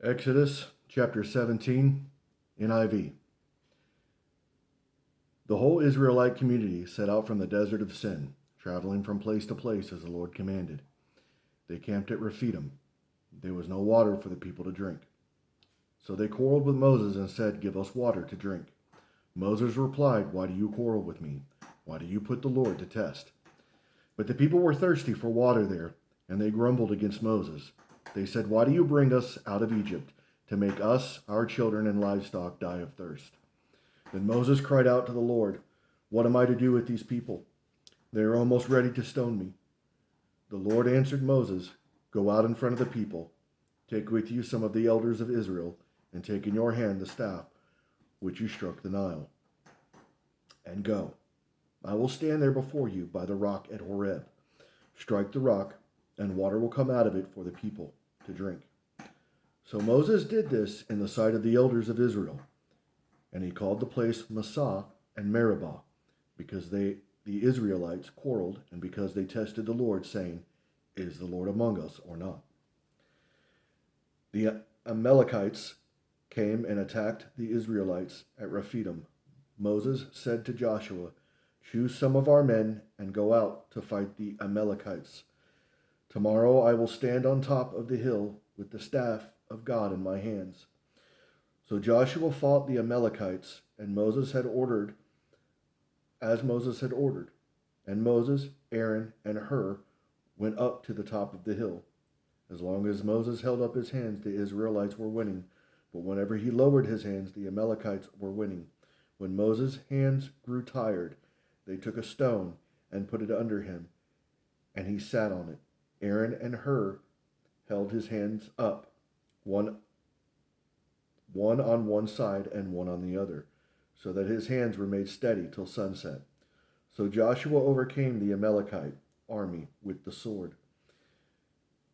Exodus chapter 17, NIV. The whole Israelite community set out from the desert of Sin, traveling from place to place as the Lord commanded. They camped at Rephidim. There was no water for the people to drink. So they quarreled with Moses and said, "Give us water to drink." Moses replied, "Why do you quarrel with me? Why do you put the Lord to test?" But the people were thirsty for water there, and they grumbled against Moses. They said, "Why do you bring us out of Egypt to make us, our children, and livestock die of thirst?" Then Moses cried out to the Lord, "What am I to do with these people? They are almost ready to stone me." The Lord answered Moses, "Go out in front of the people, take with you some of the elders of Israel, and take in your hand the staff which you struck the Nile, and go. I will stand there before you by the rock at Horeb. Strike the rock, and water will come out of it for the people to drink." So Moses did this in the sight of the elders of Israel, and he called the place Massah and Meribah, because the Israelites quarreled, and because they tested the Lord, saying, "Is the Lord among us or not?" The Amalekites came and attacked the Israelites at Rephidim. Moses said to Joshua, "Choose some of our men and go out to fight the Amalekites. Tomorrow I will stand on top of the hill with the staff of God in my hands." So Joshua fought the Amalekites, and Moses had ordered, as Moses had ordered. And Moses, Aaron, and Hur went up to the top of the hill. As long as Moses held up his hands, the Israelites were winning, but whenever he lowered his hands, the Amalekites were winning. When Moses' hands grew tired, they took a stone and put it under him, and he sat on it. Aaron and Hur held his hands up, one on one side and one on the other, so that his hands were made steady till sunset. So Joshua overcame the Amalekite army with the sword.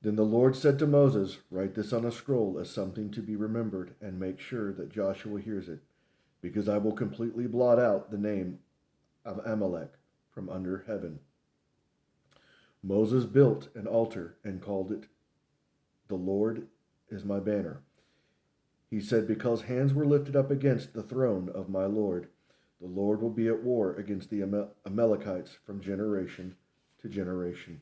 Then the Lord said to Moses, "Write this on a scroll as something to be remembered, and make sure that Joshua hears it, because I will completely blot out the name of Amalek from under heaven." Moses built an altar and called it, "The Lord is my banner." He said, "Because hands were lifted up against the throne of my Lord, the Lord will be at war against the Amalekites from generation to generation."